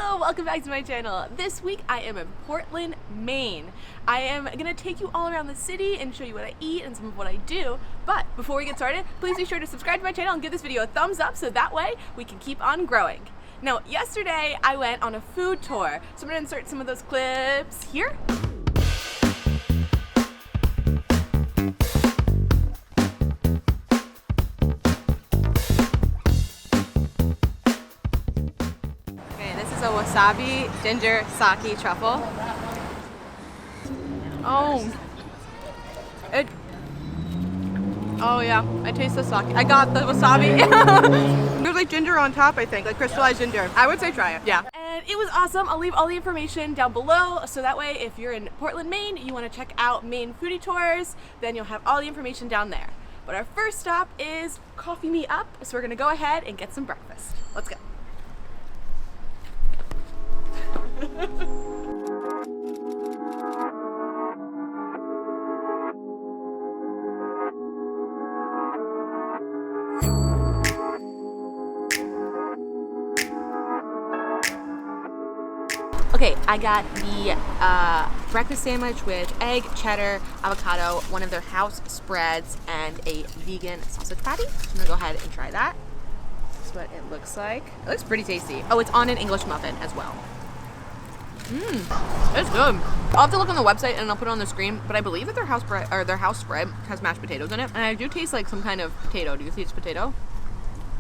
Hello, welcome back to my channel. This week I am in Portland, Maine. I am gonna take you all around the city and show you what I eat and some of what I do. But before we get started, please be sure to subscribe to my channel and give this video a thumbs up so that way we can keep on growing. Now, yesterday I went on a food tour, so I'm gonna insert some of those clips here. A wasabi ginger sake truffle. Oh yeah, I taste the sake. I got the wasabi. There's like ginger on top, I think, like crystallized ginger. I would say try it, yeah. And it was awesome. I'll leave all the information down below, so that way if you're in Portland, Maine, you want to check out Maine Foodie Tours, then you'll have all the information down there. But our first stop is Coffee Me Up, so we're gonna go ahead and get some breakfast. Let's go. Okay, I got the breakfast sandwich with egg, cheddar, avocado, one of their house spreads, and a vegan sausage patty. I'm gonna go ahead and try that. That's what it looks like. It looks pretty tasty. Oh, it's on an English muffin as well. It's good. I'll have to look on the website and I'll put it on the screen, but I believe that their house spread has mashed potatoes in it, and I do taste like some kind of potato. Do you taste potato?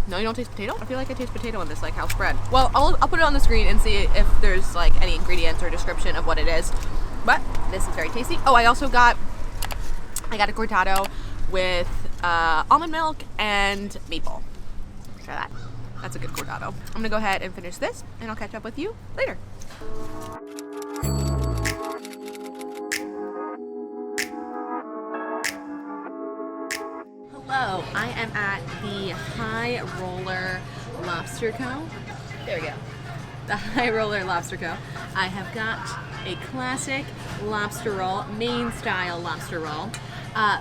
No, you don't taste potato? I feel like I taste potato in this like house spread. Well, I'll put it on the screen and see if there's like any ingredients or description of what it is. But this is very tasty. Oh, I also got a cortado with almond milk and maple. Try that. That's a good cortado. I'm gonna go ahead and finish this, and I'll catch up with you later. Hello, I am at the Highroller Lobster Co. There we go. The Highroller Lobster Co. I have got a classic lobster roll, Maine style lobster roll.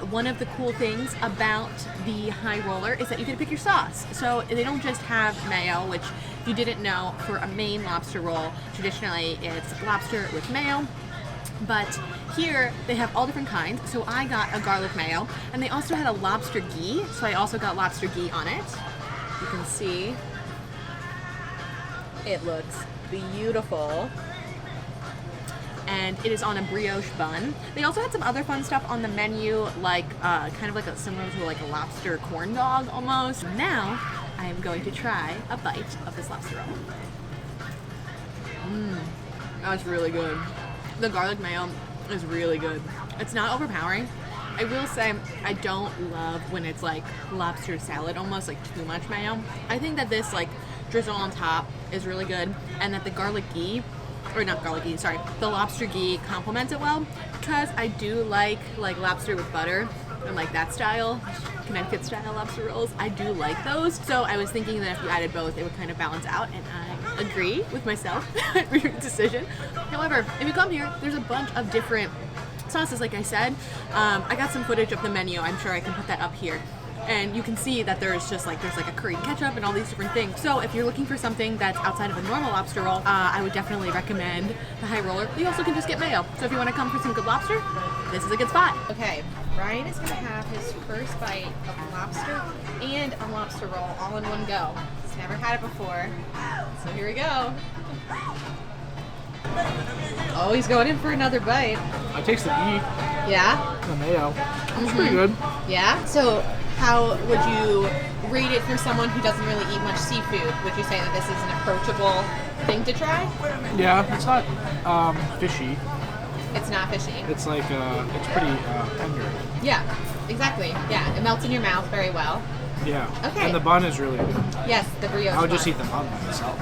One of the cool things about the Highroller is that you can pick your sauce. So they don't just have mayo, which if you didn't know, for a Maine lobster roll, traditionally it's lobster with mayo. But here they have all different kinds. So I got a garlic mayo, and they also had a lobster ghee. So I also got lobster ghee on it. You can see it looks beautiful. And it is on a brioche bun. They also had some other fun stuff on the menu, like kind of like similar to like a lobster corn dog almost. Now I am going to try a bite of this lobster roll. That's really good. The garlic mayo is really good. It's not overpowering. I will say I don't love when it's like lobster salad, almost like too much mayo. I think that this like drizzle on top is really good, and that the garlic ghee, or not garlic ghee, sorry, the lobster ghee complements it well, because I do like lobster with butter and like that style, Connecticut style lobster rolls. I do like those. So I was thinking that if you added both, it would kind of balance out, and I agree with myself. Weird decision. However, if you come here, there's a bunch of different sauces, like I said. I got some footage of the menu. I'm sure I can put that up here. And you can see that there's like a curry ketchup and all these different things. So if you're looking for something that's outside of a normal lobster roll, I would definitely recommend the Highroller. You also can just get mayo. So if you want to come for some good lobster, this is a good spot. Okay, Brian is gonna have his first bite of lobster and a lobster roll all in one go. He's never had it before, so here we go. Oh, he's going in for another bite. I taste the ghee. Yeah? The mayo. It's pretty good. Yeah? So how would you rate it for someone who doesn't really eat much seafood? Would you say that this is an approachable thing to try? Yeah, it's not fishy. It's not fishy. It's like, it's pretty tender. Yeah, exactly. Yeah, it melts in your mouth very well. Yeah. Okay. And the bun is really good. Yes, the brioche I would just bun. eat the bun by itself.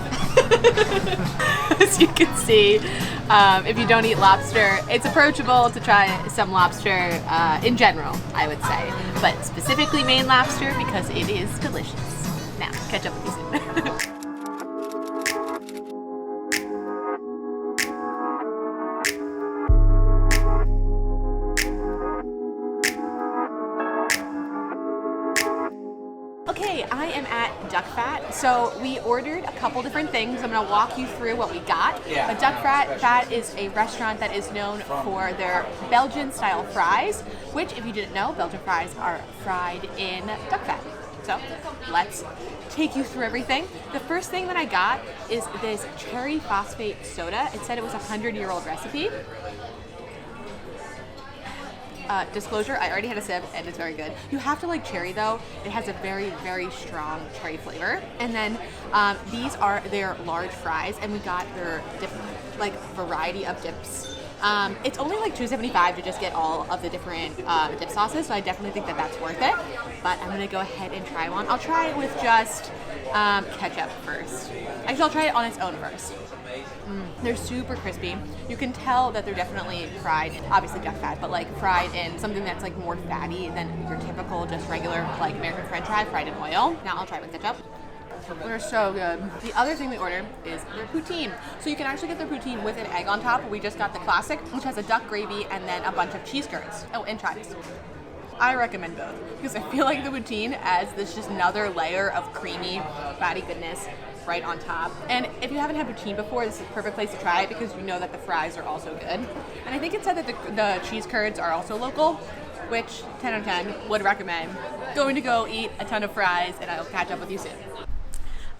As you can see, if you don't eat lobster, it's approachable to try some lobster in general, I would say. But specifically Maine lobster, because it is delicious. Now, catch up with you soon. Okay, I am at Duckfat. So we ordered a couple different things. I'm going to walk you through what we got. A Duckfat is a restaurant that is known for their Belgian-style fries, which, if you didn't know, Belgian fries are fried in Duckfat. So let's take you through everything. The first thing that I got is this cherry phosphate soda. It said it was a 100-year-old recipe. Disclosure, I already had a sip and it's very good. You have to like cherry though. It has a very, very strong cherry flavor. And then these are their large fries, and we got their variety of dips. It's only like $2.75 to just get all of the different dip sauces, so I definitely think that that's worth it. But I'm gonna go ahead and try one. I'll try it with just ketchup first. Actually, I'll try it on its own first. They're super crispy. You can tell that they're definitely fried in, obviously Duckfat, but like fried in something that's like more fatty than your typical just regular like American French fry fried in oil. Now I'll try it with ketchup. They're so good. The other thing we ordered is their poutine. So you can actually get their poutine with an egg on top. We just got the classic, which has a duck gravy and then a bunch of cheese curds. Oh, and chives. I recommend both because I feel like the poutine adds this just another layer of creamy, fatty goodness right on top. And if you haven't had poutine before, this is the perfect place to try it because you know that the fries are also good. And I think it said that the cheese curds are also local, which 10 out of 10 would recommend. Going to go eat a ton of fries, and I'll catch up with you soon.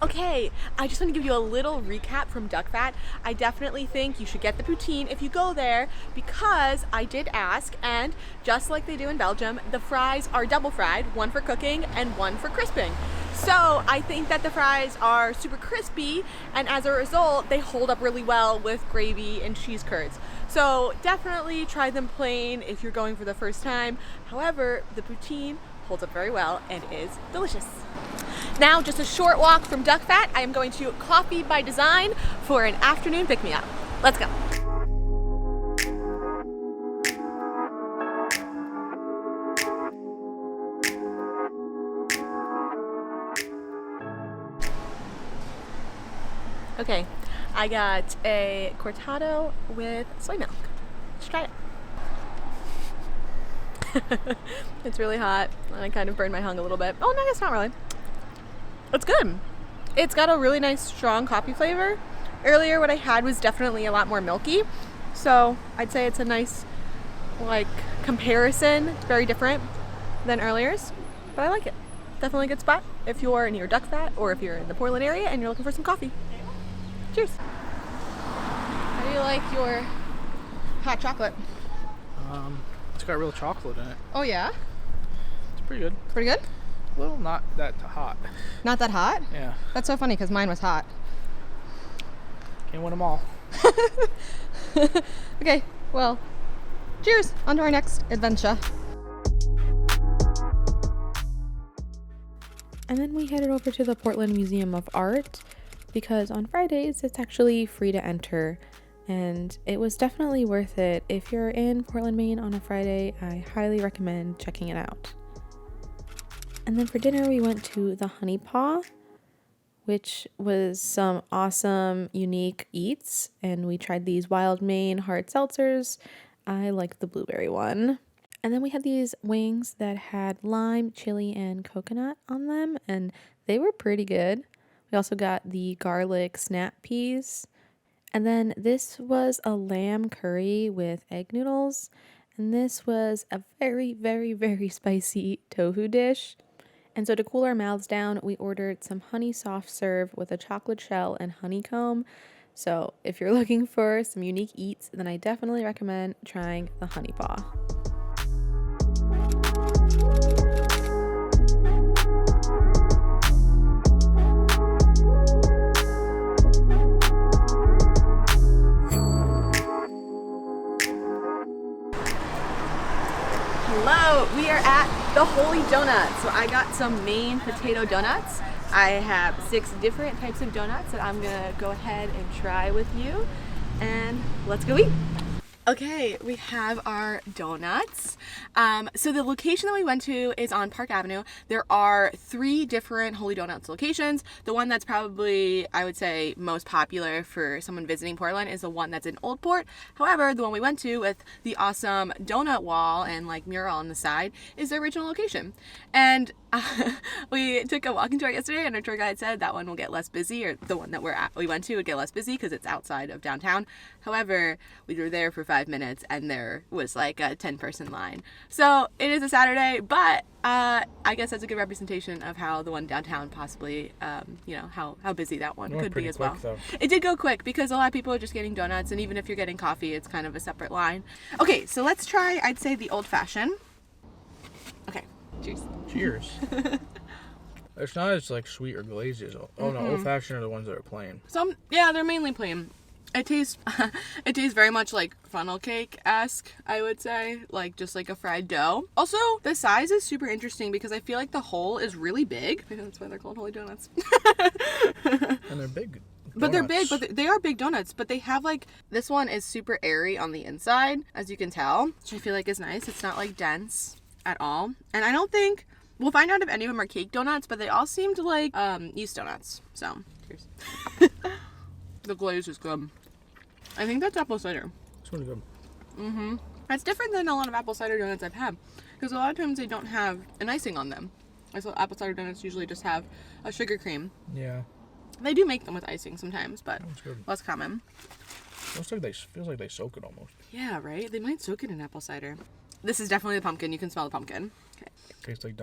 Okay, I just want to give you a little recap from Duckfat. I definitely think you should get the poutine if you go there because I did ask, and just like they do in Belgium, the fries are double fried, one for cooking and one for crisping. So I think that the fries are super crispy, and as a result, they hold up really well with gravy and cheese curds. So definitely try them plain if you're going for the first time. However, the poutine holds up very well and is delicious. Now, just a short walk from Duckfat, I am going to Coffee by Design for an afternoon pick-me-up. Let's go. Okay, I got a cortado with soy milk. Let's try it. It's really hot, and I kind of burned my tongue a little bit. Oh no, it's not really. It's good. It's got a really nice strong coffee flavor. Earlier what I had was definitely a lot more milky, so I'd say it's a nice like comparison. It's very different than earlier's, but I like it. Definitely a good spot if you're near Duckfat or if you're in the Portland area and you're looking for some coffee. Cheers. How do you like your hot chocolate? It's got real chocolate in it. Oh yeah? It's pretty good. Pretty good? Well, not that hot. Not that hot? Yeah. That's so funny because mine was hot. Can't win them all. Okay, well, cheers. On to our next adventure. And then we headed over to the Portland Museum of Art because on Fridays it's actually free to enter, and it was definitely worth it. If you're in Portland, Maine on a Friday, I highly recommend checking it out. And then for dinner we went to the Honey Paw, which was some awesome, unique eats, and we tried these wild Maine hard seltzers. I liked the blueberry one. And then we had these wings that had lime, chili, and coconut on them, and they were pretty good. We also got the garlic snap peas. And then this was a lamb curry with egg noodles, and this was a very, very, very spicy tofu dish. And so to cool our mouths down, we ordered some honey soft serve with a chocolate shell and honeycomb. So if you're looking for some unique eats, then I definitely recommend trying the Honey Paw. Hello, we are at the Holy Donuts. So I got some Maine potato donuts. I have 6 different types of donuts that I'm gonna go ahead and try with you, and let's go eat. Okay, we have our donuts. So the location that we went to is on Park Avenue. There are 3 different Holy Donuts locations. The one that's probably, I would say, most popular for someone visiting Portland is the one that's in Old Port. However, the one we went to with the awesome donut wall and like mural on the side is the original location. And we took a walking tour yesterday, and our tour guide said that one will get less busy, or the one that we went to would get less busy because it's outside of downtown. However, we were there for 5 minutes, and there was like a 10-person line. So it is a Saturday, but I guess that's a good representation of how the one downtown possibly, how busy that one could be as well. Though. It did go quick because a lot of people are just getting donuts, and even if you're getting coffee, it's kind of a separate line. Okay, so let's try, I'd say, the old-fashioned. Okay, cheers. Cheers. It's not as like sweet or glazy as no, old-fashioned are the ones that are plain. They're mainly plain. It tastes very much like funnel cake-esque, I would say, like just like a fried dough. Also, the size is super interesting because I feel like the hole is really big. Maybe that's why they're called Holy Donuts. And they're big. But they're big, but they are big donuts, but they have like, this one is super airy on the inside, as you can tell, which I feel like is nice. It's not like dense at all. And I don't think, we'll find out if any of them are cake donuts, but they all seemed like yeast donuts. So, cheers. The glaze is good. I think that's apple cider. It's really good. Mm-hmm. That's different than a lot of apple cider donuts I've had, because a lot of times they don't have an icing on them. I saw apple cider donuts usually just have a sugar cream. Yeah. They do make them with icing sometimes, but less common. Feels like they soak it almost. Yeah, right? They might soak it in apple cider. This is definitely the pumpkin. You can smell the pumpkin. Okay. Tastes like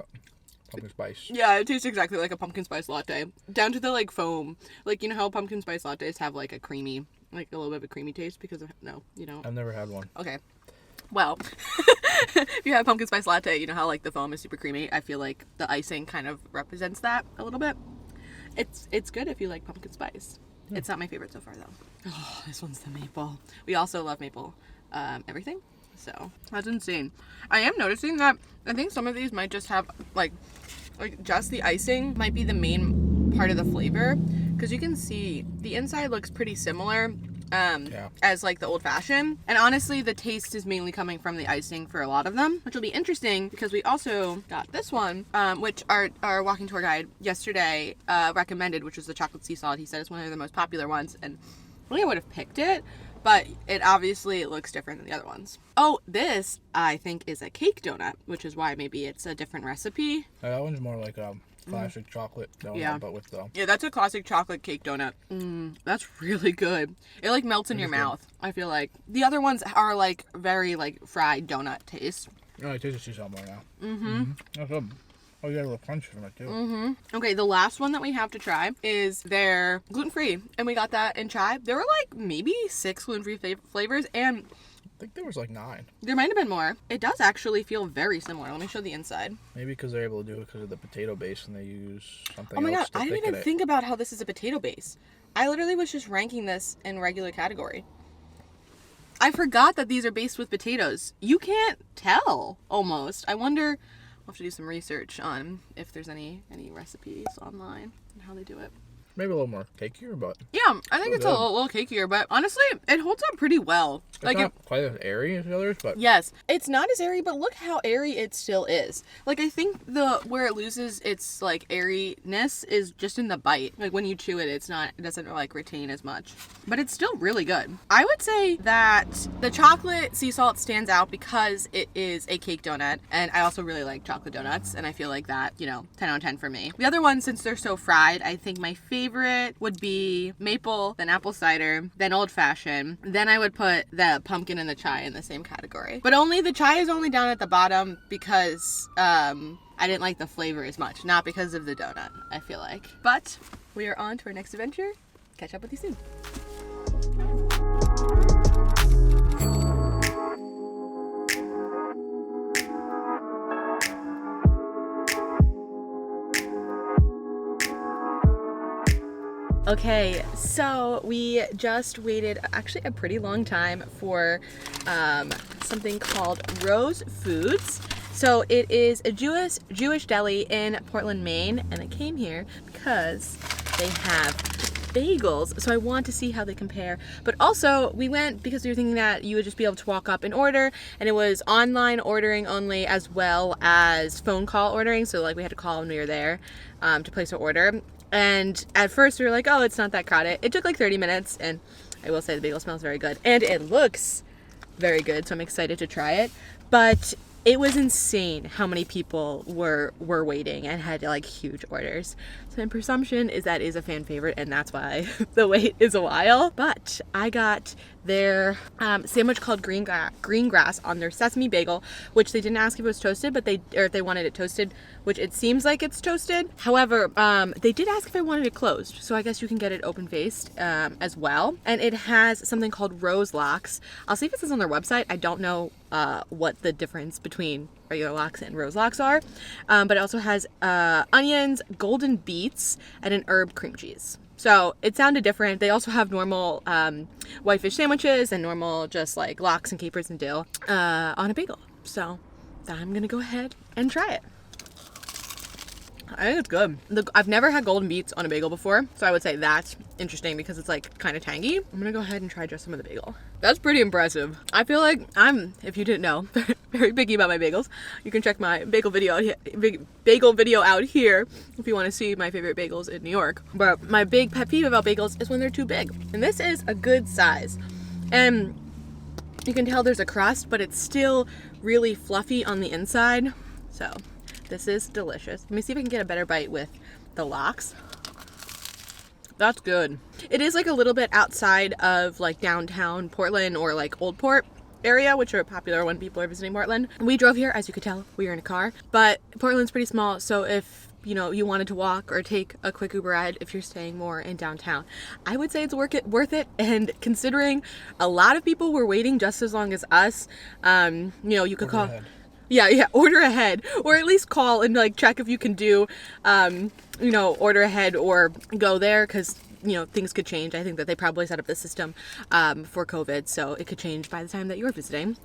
pumpkin spice. Yeah, it tastes exactly like a pumpkin spice latte. Down to the like foam. Like, you know how pumpkin spice lattes have like a creamy, like a little bit of a creamy taste because of, no, you don't. I've never had one. Okay. Well, if you have pumpkin spice latte, you know how like the foam is super creamy. I feel like the icing kind of represents that a little bit. It's good if you like pumpkin spice. Yeah. It's not my favorite so far though. Oh, this one's the maple. We also love maple everything. So that's insane. I am noticing that I think some of these might just have like just the icing might be the main part of the flavor, because you can see the inside looks pretty similar as like the old fashioned, and honestly the taste is mainly coming from the icing for a lot of them, which will be interesting because we also got this one which our walking tour guide yesterday recommended, which was the chocolate sea salt. He said it's one of the most popular ones, and I think I would have picked it, but it obviously looks different than the other ones. Oh, this I think is a cake donut, which is why maybe it's a different recipe. That one's more like a classic chocolate donut, but with the... Yeah, that's a classic chocolate cake donut. That's really good. It like melts in your mouth, I feel like. The other ones are like very like fried donut taste. Oh, I taste the sea salt more now. That's good. Oh, you got a little crunch from it too. Okay, the last one that we have to try is their gluten-free, and we got that in chai. There were like maybe 6 gluten-free flavors, and I think there was like 9. There might have been more. It does actually feel very similar. Let me show the inside. Maybe because they're able to do it because of the potato base, and they use something else. Oh my god, to I didn't even think about how this is a potato base. I literally was just ranking this in regular category. I forgot that these are based with potatoes. You can't tell, almost. I wonder... I'll have to do some research on if there's any recipes online and how they do it. Maybe a little more cakier, but... Yeah, I think it's a little cakier, but honestly, it holds up pretty well. It's like not quite as airy as the others, but... Yes, it's not as airy, but look how airy it still is. Like, I think where it loses its, like, airiness is just in the bite. Like, when you chew it, it doesn't, like, retain as much. But it's still really good. I would say that the chocolate sea salt stands out because it is a cake donut, and I also really like chocolate donuts, and I feel like that, 10 out of 10 for me. The other ones, since they're so fried, I think my favorite would be maple, then apple cider, then old fashioned. Then I would put the pumpkin and the chai in the same category. But the chai is only down at the bottom because I didn't like the flavor as much, not because of the donut, I feel like. But we are on to our next adventure. Catch up with you soon. Okay, so we just waited actually a pretty long time for something called Rose Foods. So it is a Jewish deli in Portland, Maine, and it came here because they have bagels. So I want to see how they compare. But also we went because we were thinking that you would just be able to walk up and order, and it was online ordering only as well as phone call ordering. So like we had to call when we were there to place our order. And at first we were like, oh, it's not that crowded. It took like 30 minutes, and I will say the bagel smells very good. And it looks very good, so I'm excited to try it. But it was insane how many people were waiting and had like huge orders. So my presumption is that is a fan favorite, and that's why the wait is a while. But I got their sandwich called green grass on their sesame bagel, which they didn't ask if it was toasted, but if they wanted it toasted, which it seems like it's toasted. However, they did ask if I wanted it closed, so I guess you can get it open faced as well. And it has something called rose locks. I'll see if it says on their website. I don't know what the difference between regular lox and rose lox are, but it also has onions, golden beets, and an herb cream cheese. So it sounded different. They also have normal whitefish sandwiches and normal just like lox and capers and dill on a bagel. So I'm gonna go ahead and try it. I think it's good. I've never had golden beets on a bagel before, so I would say that's interesting because it's like kind of tangy. I'm gonna go ahead and try just some of the bagel. That's pretty impressive. I feel like I'm, if you didn't know, very picky about my bagels. You can check my bagel video out here if you want to see my favorite bagels in New York. But my big pet peeve about bagels is when they're too big. And this is a good size. And you can tell there's a crust, but it's still really fluffy on the inside. So this is delicious. Let me see if I can get a better bite with the lox. That's good. It is like a little bit outside of like downtown Portland or like Old Port area, which are popular when people are visiting Portland. We drove here, as you could tell, we were in a car, but Portland's pretty small, so if you know you wanted to walk or take a quick Uber ride if you're staying more in downtown, I would say it's worth it. And considering a lot of people were waiting just as long as us, you know, you could call ahead. Yeah, order ahead, or at least call and like check if you can do you know, order ahead or go there, because you know, things could change. I think that they probably set up the system for COVID, so it could change by the time that you're visiting.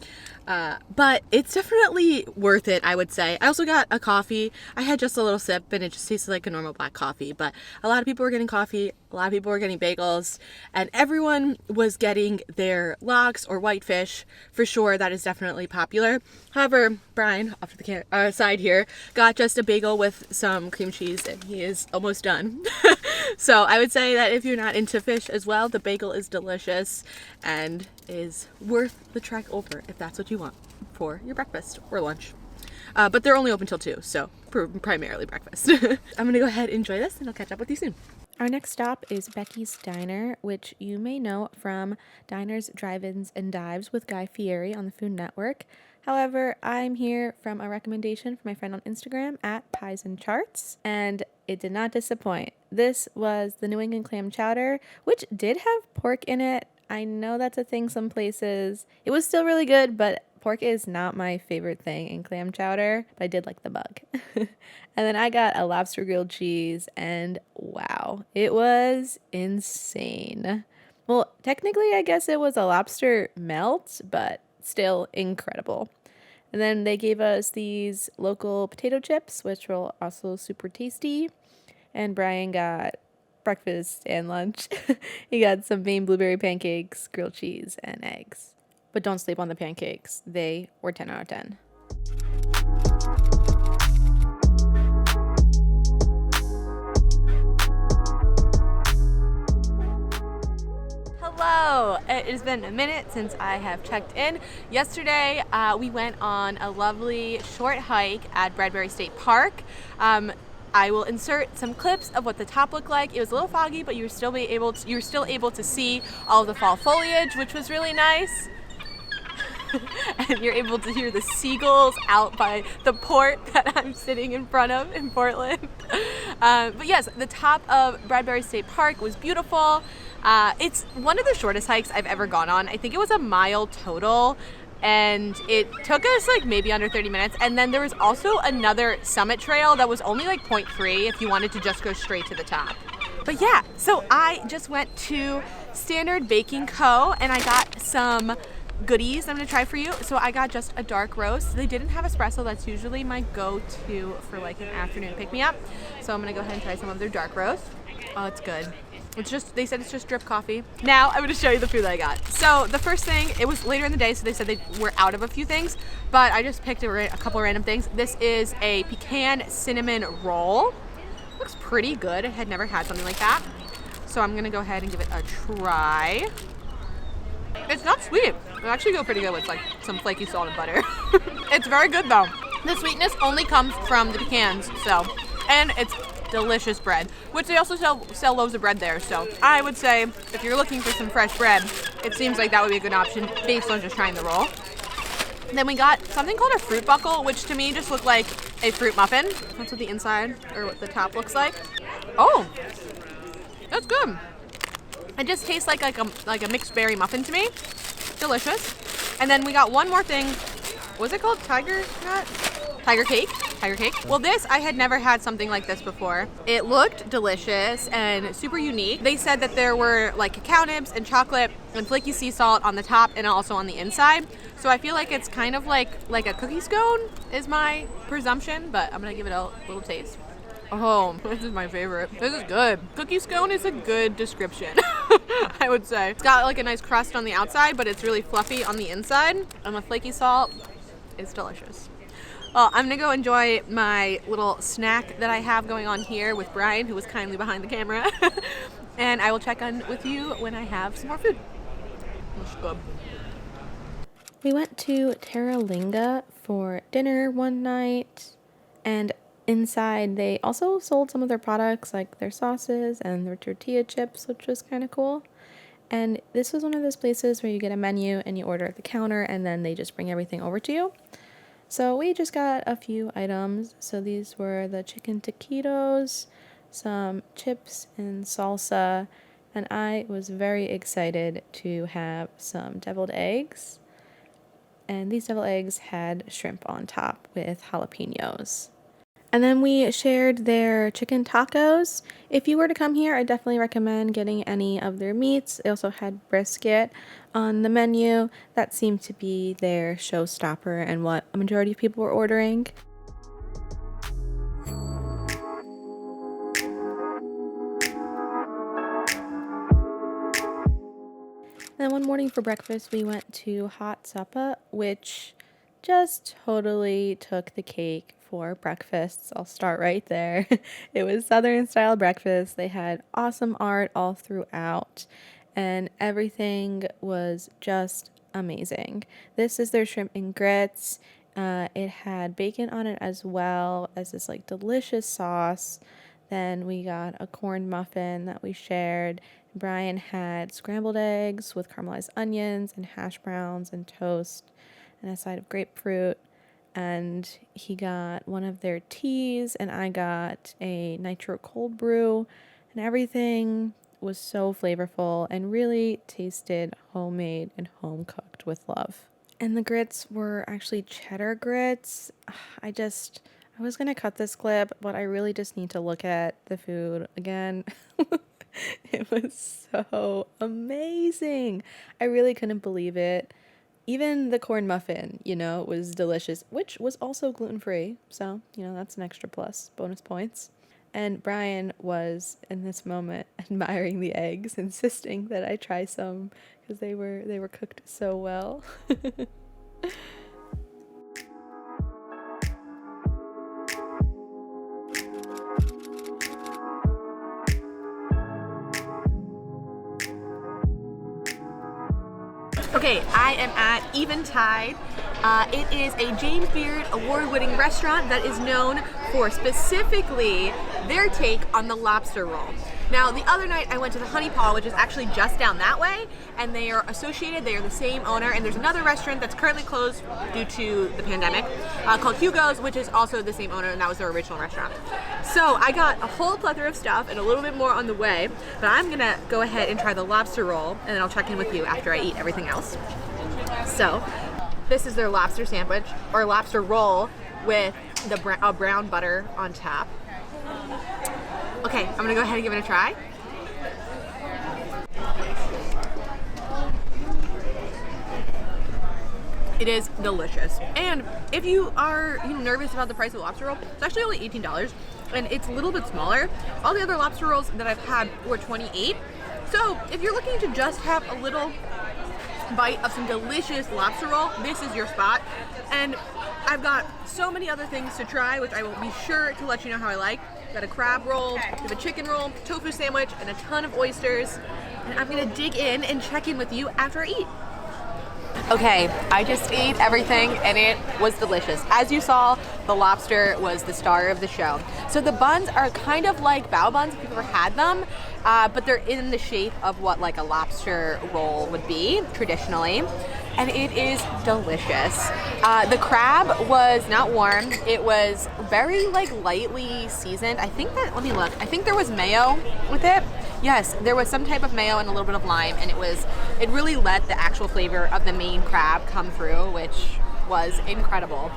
But it's definitely worth it, I would say. I also got a coffee. I had just a little sip, and it just tasted like a normal black coffee. But a lot of people were getting coffee, a lot of people were getting bagels, and everyone was getting their lox or whitefish. For sure, that is definitely popular. However, Brian, off to the side here, got just a bagel with some cream cheese, and he is almost done. So I would say that if you're not into fish as well, the bagel is delicious and is worth the trek over if that's what you want for your breakfast or lunch. But they're only open till 2, so primarily breakfast. I'm gonna go ahead and enjoy this, and I'll catch up with you soon. Our next stop is Becky's Diner, which you may know from Diners, Drive-Ins, and Dives with Guy Fieri on the Food Network. However, I'm here from a recommendation from my friend on Instagram at Pies and Charts, and it did not disappoint. This was the New England clam chowder, which did have pork in it. I know that's a thing some places. It was still really good, but pork is not my favorite thing in clam chowder, but I did like the bug. And then I got a lobster grilled cheese, and wow, it was insane. Well, technically, I guess it was a lobster melt, but still incredible. And then they gave us these local potato chips, which were also super tasty. And Brian got breakfast and lunch. He got some Maine blueberry pancakes, grilled cheese, and eggs. But don't sleep on the pancakes. They were 10 out of 10. Hello! It has been a minute since I have checked in. Yesterday, we went on a lovely short hike at Bradbury State Park. I will insert some clips of what the top looked like. It was a little foggy, but you were still able to see all of the fall foliage, which was really nice. And you're able to hear the seagulls out by the port that I'm sitting in front of in Portland. But yes, the top of Bradbury State Park was beautiful. It's one of the shortest hikes I've ever gone on. I think it was a mile total, and it took us like maybe under 30 minutes. And then there was also another summit trail that was only like 0.3 if you wanted to just go straight to the top. But yeah, so I just went to Standard Baking Co. and I got some goodies I'm gonna try for you. So I got just a dark roast. They didn't have espresso. That's usually my go-to for like an afternoon pick-me-up. So I'm gonna go ahead and try some of their dark roast. Oh, it's good. It's just, they said it's just drip coffee. Now I'm gonna show you the food that I got. So the first thing, it was later in the day, so they said they were out of a few things, but I just picked a couple random things. This is a pecan cinnamon roll. Looks pretty good. I had never had something like that. So I'm gonna go ahead and give it a try. It's not sweet. It actually go pretty good with like some flaky salt and butter. It's very good though. The sweetness only comes from the pecans, so, and it's delicious bread, which they also sell loaves of bread there. So I would say if you're looking for some fresh bread, it seems like that would be a good option based on just trying the roll. Then we got something called a fruit buckle, which to me just looked like a fruit muffin. That's what the inside or what the top looks like. Oh, that's good. It just tastes like a mixed berry muffin to me. Delicious. And then we got one more thing. What was it called? Tiger nut? Tiger cake? Tiger cake. Well, this, I had never had something like this before. It looked delicious and super unique. They said that there were like cacao nibs and chocolate and flaky sea salt on the top and also on the inside. So I feel like it's kind of like a cookie scone is my presumption, but I'm gonna give it a little taste. Oh, this is my favorite. This is good. Cookie scone is a good description, I would say. It's got like a nice crust on the outside, but it's really fluffy on the inside. And the flaky salt is delicious. Well, I'm gonna go enjoy my little snack that I have going on here with Brian, who was kindly behind the camera. And I will check in with you when I have some more food. That's good. We went to Terlingua for dinner one night, and inside they also sold some of their products like their sauces and their tortilla chips, which was kind of cool. And this was one of those places where you get a menu and you order at the counter and then they just bring everything over to you. So we just got a few items. So these were the chicken taquitos, some chips and salsa, and I was very excited to have some deviled eggs. And these deviled eggs had shrimp on top with jalapenos. And then we shared their chicken tacos. If you were to come here, I definitely recommend getting any of their meats. They also had brisket on the menu. That seemed to be their showstopper and what a majority of people were ordering. Then one morning for breakfast, we went to hot suppa, which just totally took the cake for breakfasts. I'll start right there. It was Southern style breakfast. They had awesome art all throughout, and everything was just amazing. This is their shrimp and grits. It had bacon on it as well as this like delicious sauce. Then we got a corn muffin that we shared. Brian had scrambled eggs with caramelized onions and hash browns and toast and a side of grapefruit. And he got one of their teas, and I got a nitro cold brew, and everything was so flavorful and really tasted homemade and home cooked with love. And the grits were actually cheddar grits. I was gonna cut this clip, but I really just need to look at the food again. It was so amazing. I really couldn't believe it. Even the corn muffin, was delicious, which was also gluten-free. So, that's an extra plus, bonus points. And Brian was, in this moment, admiring the eggs, insisting that I try some because they were cooked so well. Okay, I am at Eventide. It is a James Beard award-winning restaurant that is known for specifically their take on the lobster roll. Now, the other night I went to the Honey Paw, which is actually just down that way, and they are associated, they are the same owner, and there's another restaurant that's currently closed due to the pandemic called Hugo's, which is also the same owner, and that was their original restaurant. So I got a whole plethora of stuff and a little bit more on the way, but I'm gonna go ahead and try the lobster roll, and then I'll check in with you after I eat everything else. So, this is their lobster sandwich, or lobster roll, with the brown butter on top. Okay, I'm gonna go ahead and give it a try. It is delicious. And if you are nervous about the price of the lobster roll, it's actually only $18, and it's a little bit smaller. All the other lobster rolls that I've had were $28. So if you're looking to just have a little bite of some delicious lobster roll, this is your spot. And I've got so many other things to try, which I will be sure to let you know how I like. got a crab roll, we have a chicken roll, tofu sandwich, and a ton of oysters. And I'm gonna dig in and check in with you after I eat. Okay, I just ate everything and it was delicious. As you saw, the lobster was the star of the show. So the buns are kind of like bao buns if you've ever had them, but they're in the shape of what like a lobster roll would be traditionally. And it is delicious. The crab was not warm. It was very like lightly seasoned. I think that, let me look. I think there was mayo with it. Yes, there was some type of mayo and a little bit of lime, and it really let the actual flavor of the Maine crab come through, which was incredible.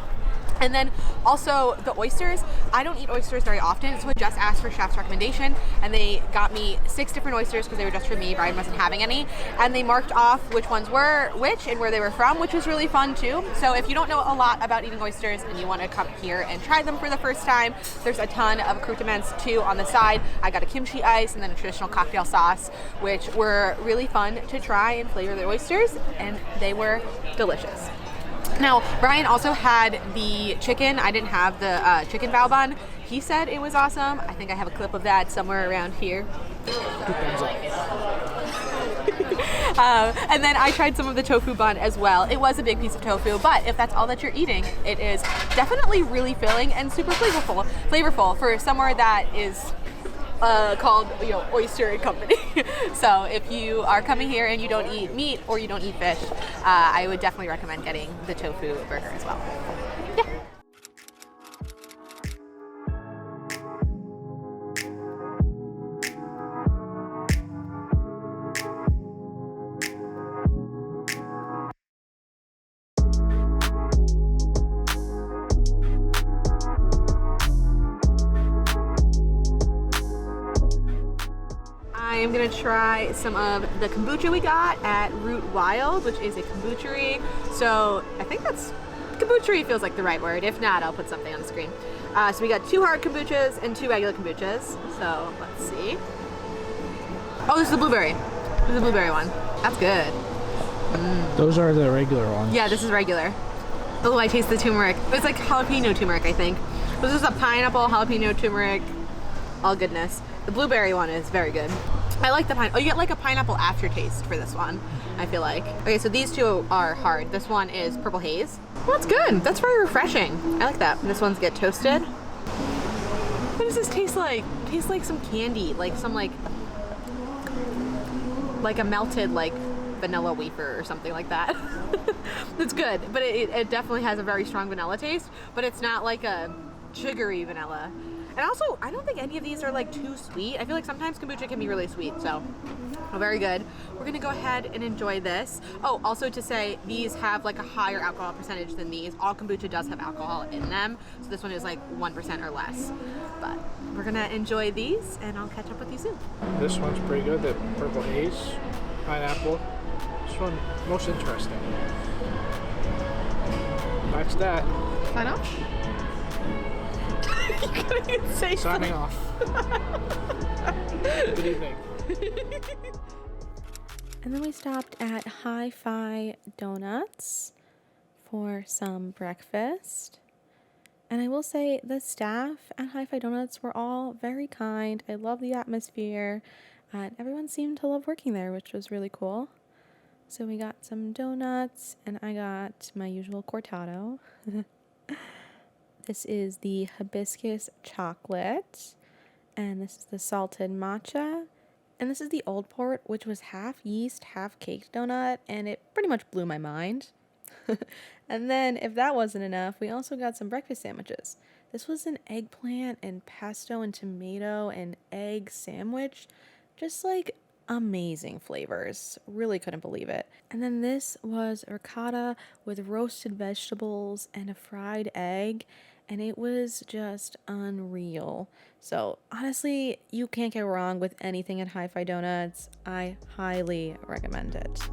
And then also the oysters. I don't eat oysters very often, so I just asked for chef's recommendation, and they got me 6 different oysters because they were just for me. Brian wasn't having any, and they marked off which ones were which and where they were from, which was really fun too. So if you don't know a lot about eating oysters and you want to come here and try them for the first time, there's a ton of accoutrements too on the side. I got a kimchi ice and then a traditional cocktail sauce, which were really fun to try and flavor the oysters, and they were delicious. Now, Brian also had the chicken. I didn't have the chicken bao bun. He said it was awesome. I think I have a clip of that somewhere around here. And then I tried some of the tofu bun as well. It was a big piece of tofu, but if that's all that you're eating, it is definitely really filling and super flavorful for somewhere that is called, Oyster and Company. So if you are coming here and you don't eat meat or you don't eat fish, I would definitely recommend getting the tofu burger as well. Yeah. I am gonna try some of the kombucha we got at Root Wild, which is a kombuchery. So I think that's, kombuchery feels like the right word. If not, I'll put something on the screen. So we got 2 hard kombuchas and 2 regular kombuchas. So let's see. Oh, this is the blueberry. This is the blueberry one. That's good. Those are the regular ones. Yeah, this is regular. Oh, I taste the turmeric. It's like jalapeno turmeric, I think. This is a pineapple, jalapeno turmeric, all goodness. The blueberry one is very good. I like the pineapple. Oh, you get like a pineapple aftertaste for this one, I feel like. Okay, so these 2 are hard. This one is purple haze. Well, that's good. That's very refreshing. I like that. And this one's get toasted. What does this taste like? It tastes like some candy, like some like a melted like vanilla wafer or something like that. It's good, but it definitely has a very strong vanilla taste, but it's not like a sugary vanilla. And also, I don't think any of these are like too sweet. I feel like sometimes kombucha can be really sweet, so very good. We're gonna go ahead and enjoy this. Oh, also to say, these have like a higher alcohol percentage than these. All kombucha does have alcohol in them, so this one is like 1% or less. But we're gonna enjoy these, and I'll catch up with you soon. This one's pretty good, the purple haze, pineapple. This one, most interesting. That's that. Sign off? You couldn't even say Signing off. Good evening. And then we stopped at HIFI Donuts for some breakfast. And I will say the staff at HIFI Donuts were all very kind. I love the atmosphere. And everyone seemed to love working there, which was really cool. So we got some donuts, and I got my usual cortado. This is the hibiscus chocolate, and this is the salted matcha, and this is the Old Port, which was half yeast, half caked donut, and it pretty much blew my mind. And then, if that wasn't enough, we also got some breakfast sandwiches. This was an eggplant and pesto and tomato and egg sandwich, just like amazing flavors. Really couldn't believe it. And then this was ricotta with roasted vegetables and a fried egg, and it was just unreal. So honestly, you can't go wrong with anything at HIFI Donuts. I highly recommend it.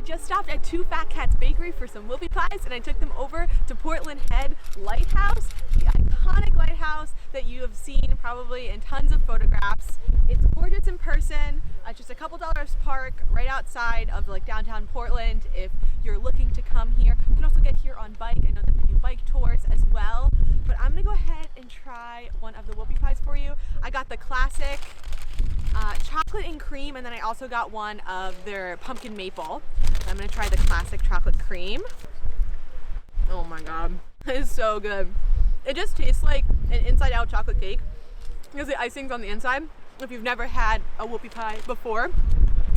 just stopped at Two Fat Cats Bakery for some whoopie pies, and I took them over to Portland Head Lighthouse, the iconic lighthouse that you have seen probably in tons of photographs. It's gorgeous in person. Just a couple dollars park right outside of like downtown Portland if you're looking to come here. You can also get here on bike. I know that they do bike tours as well. But I'm gonna go ahead and try one of the whoopie pies for you. I got the classic chocolate and cream, and then I also got one of their pumpkin maple. I'm gonna try the classic chocolate cream. Oh my god, it is so good. It just tastes like an inside out chocolate cake because the icing's on the inside. If you've never had a whoopie pie before,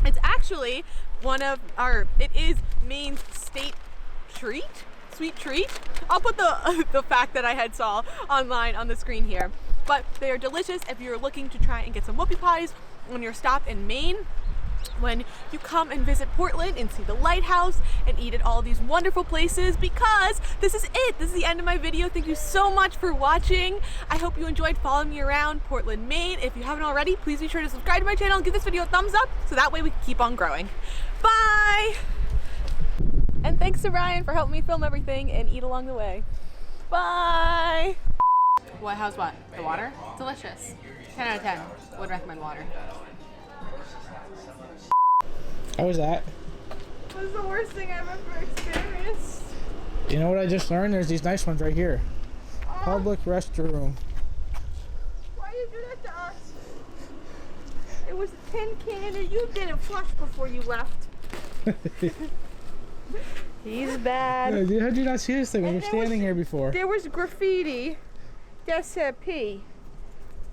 it's actually it is Maine's state treat, sweet treat. I'll put the fact that I had saw online on the screen here. But they are delicious if you're looking to try and get some whoopie pies on your stop in Maine. When you come and visit Portland and see the lighthouse and eat at all these wonderful places, because this is it. This is the end of my video. Thank you so much for watching. I hope you enjoyed following me around Portland, Maine. If you haven't already, please be sure to subscribe to my channel and give this video a thumbs up so that way we can keep on growing. Bye! And thanks to Ryan for helping me film everything and eat along the way. Bye! How's what? The water? Delicious. 10 out of 10. Would recommend water. How was that? It was the worst thing I've ever experienced. You know what I just learned? There's these nice ones right here. Public restroom. Why did you do that to us? It was a tin can and you didn't flush before you left. He's bad. Yeah, how'd you not see this thing when you're standing here before? There was graffiti that said P.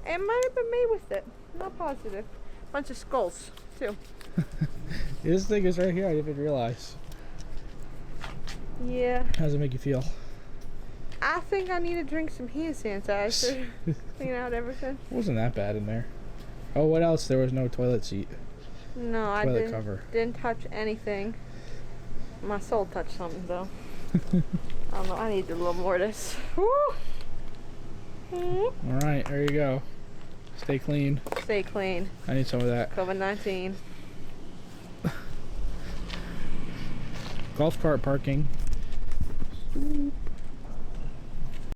It might have been made with it. Not positive. Bunch of skulls, too. This thing is right here. I didn't even realize. Yeah. How does it make you feel? I think I need to drink some hand sanitizer. Clean out everything. It wasn't that bad in there. Oh, what else? There was no toilet seat. No, I Toilet cover. didn't touch anything. My soul touched something though. I don't know. I need a little more of this. Woo! All right, there you go. Stay clean. Stay clean. I need some of that. COVID-19. Golf cart parking.